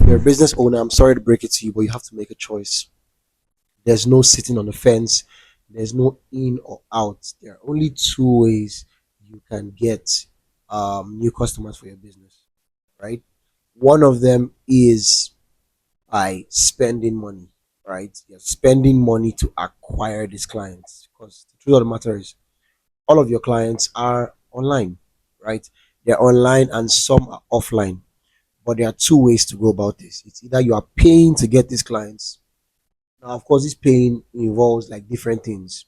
you're a business owner, I'm sorry to break it to you, but you have to make a choice. There's no sitting on the fence. There's no in or out. There are only two ways you can get new customers for your business, right? One of them is by spending money, right? You're spending money to acquire these clients because the truth of the matter is all of your clients are online, right? They're online and some are offline. But there are two ways to go about this. It's either you are paying to get these clients. Now, of course, this paying involves like different things,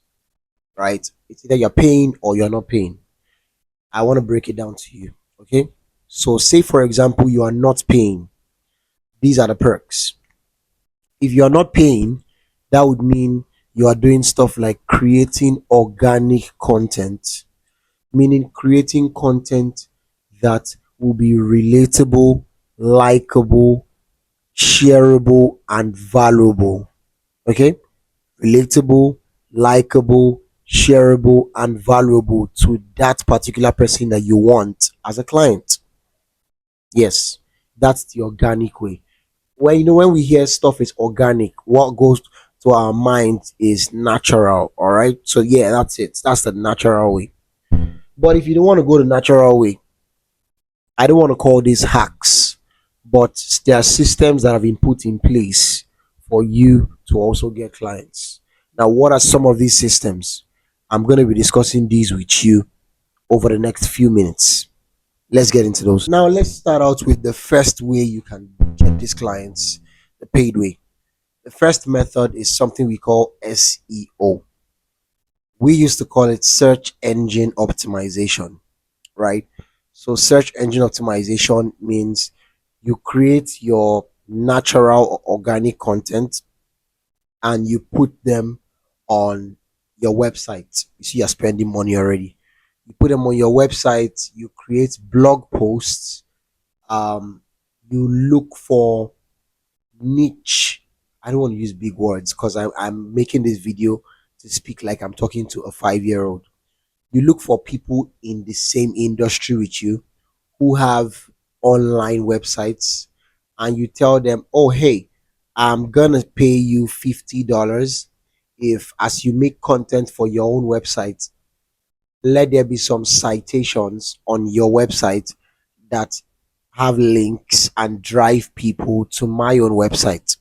right? It's either you're paying or you're not paying. I want to break it down to you. Okay. So, say for example, you are not paying. These are the perks. If you are not paying, that would mean you are doing stuff like creating organic content, meaning creating content that will be relatable, likable, shareable, and valuable. Okay, relatable, likable, shareable, and valuable to that particular person that you want as a client. Yes, that's the organic way. When we hear stuff is organic, what goes to our mind is natural. All right, so yeah, that's it. That's the natural way. But if you don't want to go the natural way, I don't want to call these hacks, but there are systems that have been put in place for you to also get clients. Now, what are some of these systems? I'm going to be discussing these with you over the next few minutes. Let's get into those. Now, let's start out with the first way you can get these clients, the paid way. The first method is something we call SEO. We used to call it search engine optimization, right? So search engine optimization means you create your natural or organic content and you put them on your website. You see, you're spending money already. You put them on your website, you create blog posts, um, you look for niche. I don't want to use big words because I'm making this video to speak like I'm talking to a 5 year old. You look for people in the same industry with you who have online websites and you tell them, oh, hey, I'm gonna pay you $50 if, as you make content for your own website, let there be some citations on your website that have links and drive people to my own website.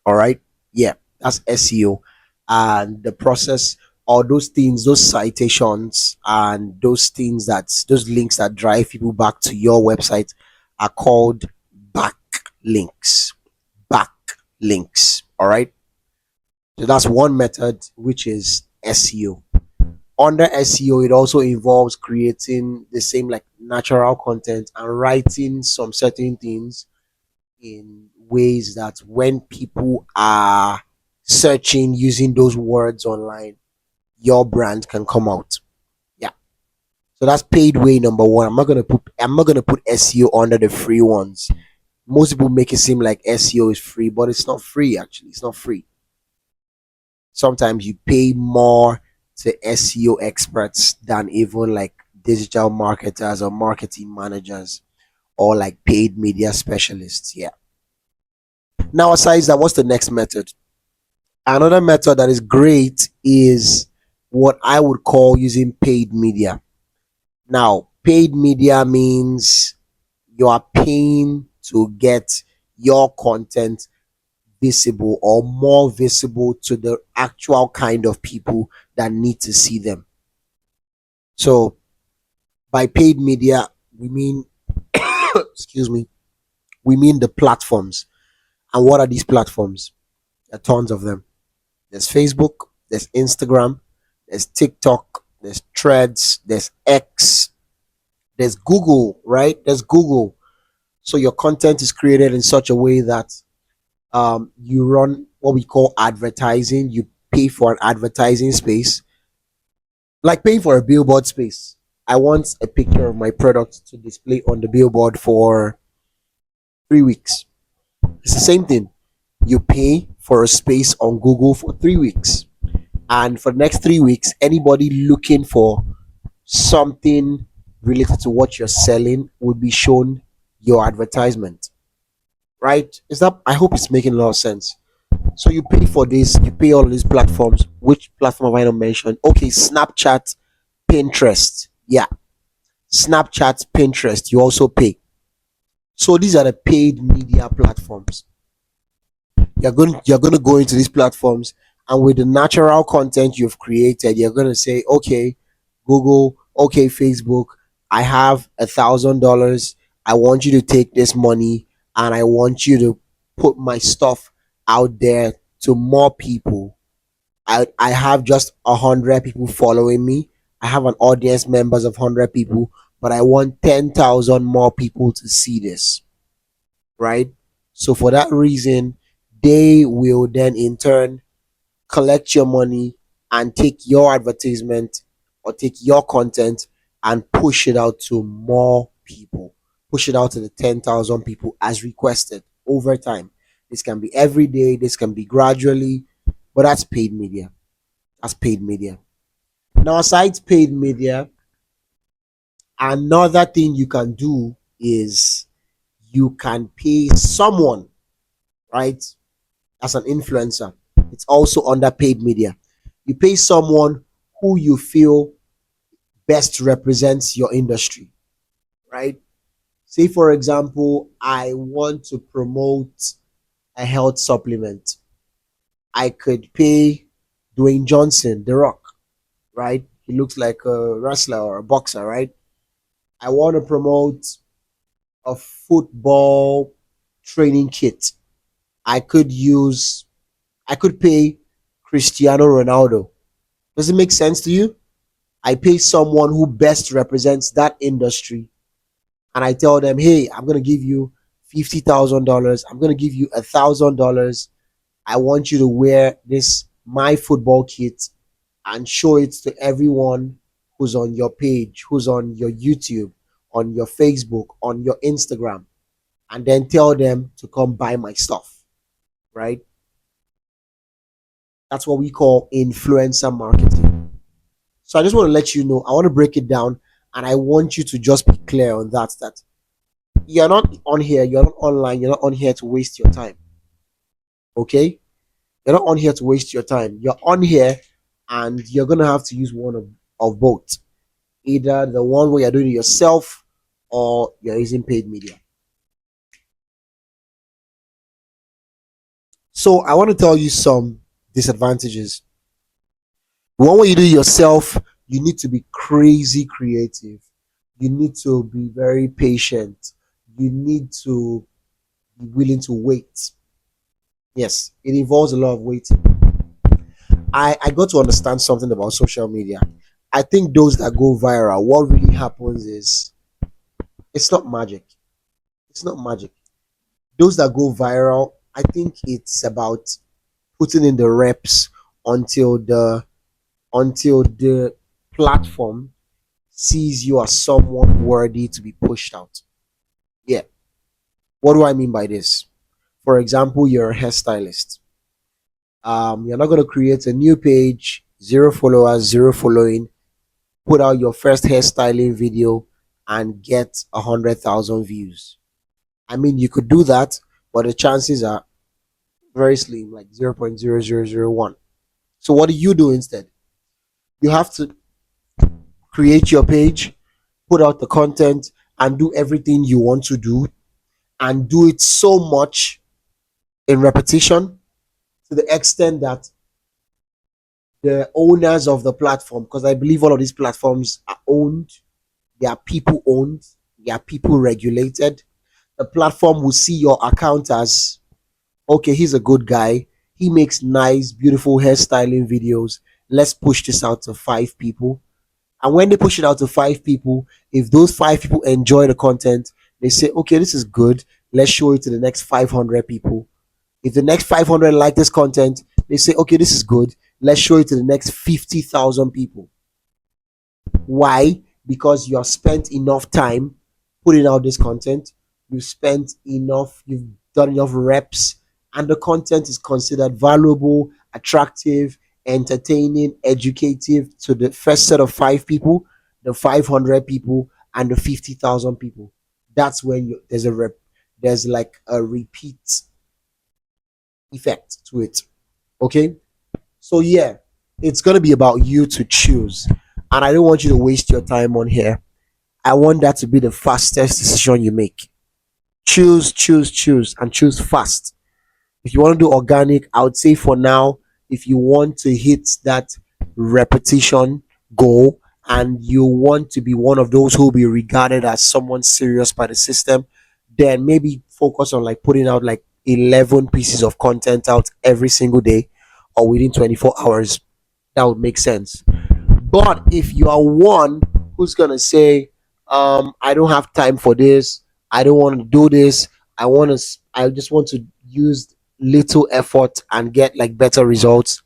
All right. Yeah, that's SEO. And the process, or those things, those citations and those things, those links that drive people back to your website are called backlinks. Backlinks. All right. So that's one method, which is SEO. Under SEO, it also involves creating the same like natural content and writing some certain things in ways that when people are searching using those words online, your brand can come out. Yeah. So that's paid way number one. I'm not gonna put SEO under the free ones. Most people make it seem like SEO is free, but it's not free actually. It's not free. Sometimes you pay more to SEO experts than even like digital marketers or marketing managers or like paid media specialists. Yeah. Now, aside that, what's the next method? Another method that is great is what I would call using paid media. Now, paid media means you are paying to get your content visible or more visible to the actual kind of people that need to see them. So, by paid media, we mean, excuse me, we mean the platforms. And what are these platforms? There are tons of them. There's Facebook, there's Instagram, there's TikTok, there's Threads, there's X, there's Google, right? There's Google. So your content is created in such a way that you run what we call advertising. You pay for an advertising space, like paying for a billboard space. I want a picture of my product to display on the billboard for 3 weeks. It's the same thing. You pay for a space on Google for 3 weeks. And for the next 3 weeks, anybody looking for something related to what you're selling will be shown your advertisement. right? Is that, I hope it's making a lot of sense. So you pay for this, you pay all of these platforms. Which platform have I not mentioned? Okay, Snapchat, Pinterest. Yeah, Snapchat, Pinterest, you also pay. So these are the paid media platforms. You're going to go into these platforms, and with the natural content you've created, you're going to say, okay, Google, okay, Facebook, I have $1,000. I want you to take this money, and I want you to put my stuff out there to more people. I have just 100 people following me. I have an audience members of 100 people, but I want 10,000 more people to see this, right? So for that reason, they will then in turn collect your money and take your advertisement or take your content and push it out to more people. Push it out to the 10,000 people as requested over time. This can be every day, this can be gradually, but that's paid media. That's paid media. Now, aside paid media, another thing you can do is you can pay someone, right? As an influencer. It's also under paid media. You pay someone who you feel best represents your industry, right? Say, for example, I want to promote a health supplement. I could pay Dwayne Johnson, The Rock, right? He looks like a wrestler or a boxer, right? I want to promote a football training kit. I could use, I could pay Cristiano Ronaldo. Does it make sense to you? I pay someone who best represents that industry, and I tell them, hey, I'm going to give you $50,000. I'm going to give you $1,000. I want you to wear this my football kit and show it to everyone who's on your page, who's on your YouTube, on your Facebook, on your Instagram, and then tell them to come buy my stuff, right? That's what we call influencer marketing. So I just want to let you know, I want to break it down, and I want you to just be clear on that you're not on here, you're not online, you're not on here to waste your time. Okay? You're not on here to waste your time. You're on here and you're gonna have to use one of both. Either the one where you're doing it yourself or you're using paid media. So I want to tell you some disadvantages. The one where you do it yourself, you need to be crazy creative. You need to be very patient. You need to be willing to wait. Yes, it involves a lot of waiting. I got to understand something about social media. I think those that go viral, what really happens is it's not magic. It's not magic. Those that go viral, I think it's about putting in the reps until the platform sees you as someone worthy to be pushed out. Yeah. What do I mean by this? For example, you're a hairstylist. You're not going to create a new page, zero followers, zero following, put out your first hairstyling video and get 100,000 views. I mean, you could do that, but the chances are very slim, like 0.0001. So what do you do instead? You have to create your page, put out the content, and do everything you want to do, and do it so much in repetition to the extent that the owners of the platform, because I believe all of these platforms are owned, they are people owned, they are people regulated. The platform will see your account as, okay, he's a good guy. He makes nice, beautiful hairstyling videos. Let's push this out to 5 people. And when they push it out to 5 people, if those 5 people enjoy the content, they say, okay, this is good. Let's show it to the next 500 people. If the next 500 like this content, they say, okay, this is good. Let's show it to the next 50,000 people. Why? Because you have spent enough time putting out this content. You've done enough reps, and the content is considered valuable, attractive, entertaining, educative to the first set of 5 people, the 500 people, and the 50,000 people. That's when there's a rep. there's like a repeat effect to it. Okay, so yeah, it's gonna be about you to choose, and I don't want you to waste your time on here. I want that to be the fastest decision you make. Choose, choose, choose, and choose fast. If you want to do organic, I would say for now, if you want to hit that repetition goal and you want to be one of those who will be regarded as someone serious by the system, then maybe focus on like putting out like 11 pieces of content out every single day or within 24 hours. That would make sense. But if you are one who's gonna say, I don't have time for this, I don't want to do this, I just want to use little effort and get like better results,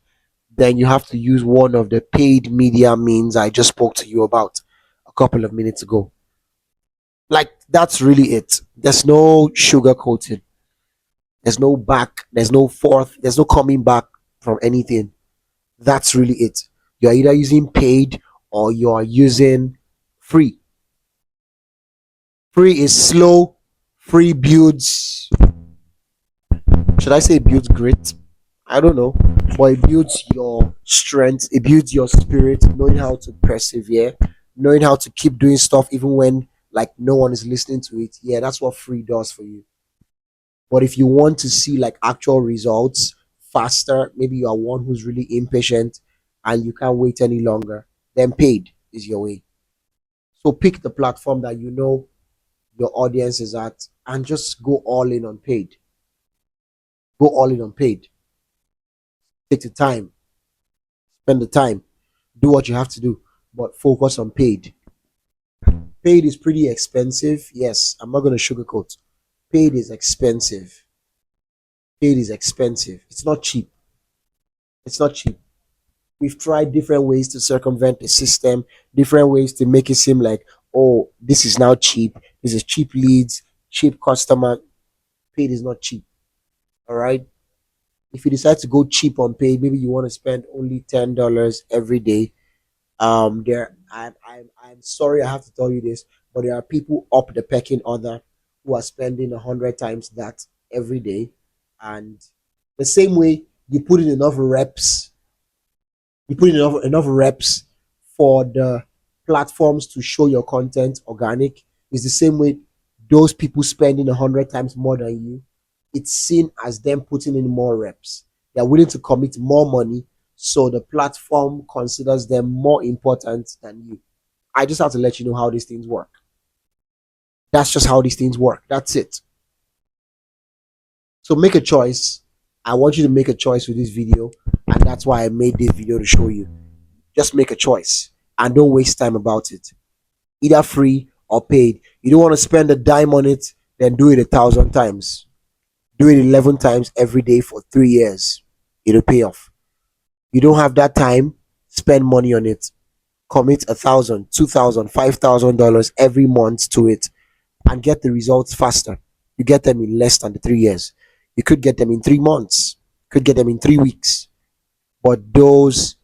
then you have to use one of the paid media means I just spoke to you about a couple of minutes ago. Like that's really it. There's no sugar coating. There's no back. There's no forth. There's no coming back from anything. That's really it. You're either using paid or you're using free. Free is slow. Free builds, should I say it builds grit? I don't know. But it builds your strength, it builds your spirit, knowing how to persevere, knowing how to keep doing stuff even when like no one is listening to it. Yeah, that's what free does for you. But if you want to see like actual results faster, maybe you are one who's really impatient and you can't wait any longer, then paid is your way. So pick the platform that you know your audience is at and just go all in on paid. Go all in on paid. Take the time, spend the time, do what you have to do, but focus on paid. Paid is pretty expensive. Yes, I'm not going to sugarcoat. Paid is expensive. Paid is expensive. It's not cheap. It's not cheap. We've tried different ways to circumvent the system, different ways to make it seem like, oh, this is now cheap. This is cheap leads, cheap customer. Paid is not cheap. All right. If you decide to go cheap on paid, maybe you want to spend only $10 every day. There, I'm sorry I have to tell you this, but there are people up the pecking order who are spending 100 times that every day, and the same way you put in enough reps for the platforms to show your content organic is the same way those people spending 100 times more than you, it's seen as them putting in more reps. They're willing to commit more money, so the platform considers them more important than you. I just have to let you know how these things work. That's just how these things work. That's it. So make a choice. I want you to make a choice with this video, and that's why I made this video to show you. Just make a choice and don't waste time about it. Either free or paid. You don't want to spend a dime on it, then do it 1,000 times. Do it 11 times every day for 3 years. It'll pay off. You don't have that time, spend money on it. Commit 1,000, 2,000, $5,000 every month to it and get the results faster. You get them in less than the 3 years. You could get them in 3 months, could get them in 3 weeks. But those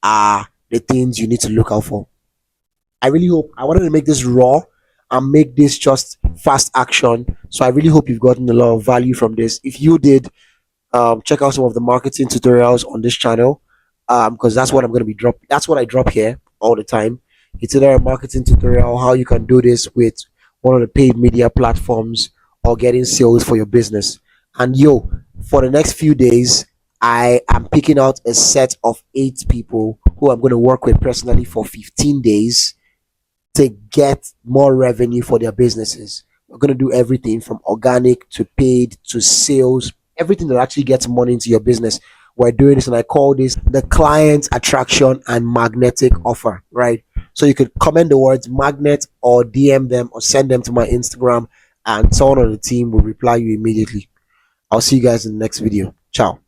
are the things you need to look out for. I really hope I wanted to make this raw and make this just fast action. So I really hope you've gotten a lot of value from this. If you did, check out some of the marketing tutorials on this channel, because that's what I'm going to be drop. That's what I drop here all the time. It's either a marketing tutorial how you can do this with one of the paid media platforms or getting sales for your business. And yo, for the next few days, I am picking out a set of 8 people who I'm going to work with personally for 15 days to get more revenue for their businesses. We're going to do everything from organic to paid to sales, everything that actually gets money into your business. We're doing this, and I call this the client attraction and magnetic offer, right? So you could comment the words magnet or DM them or send them to my Instagram, and someone on the team will reply you immediately. I'll see you guys in the next video. Ciao.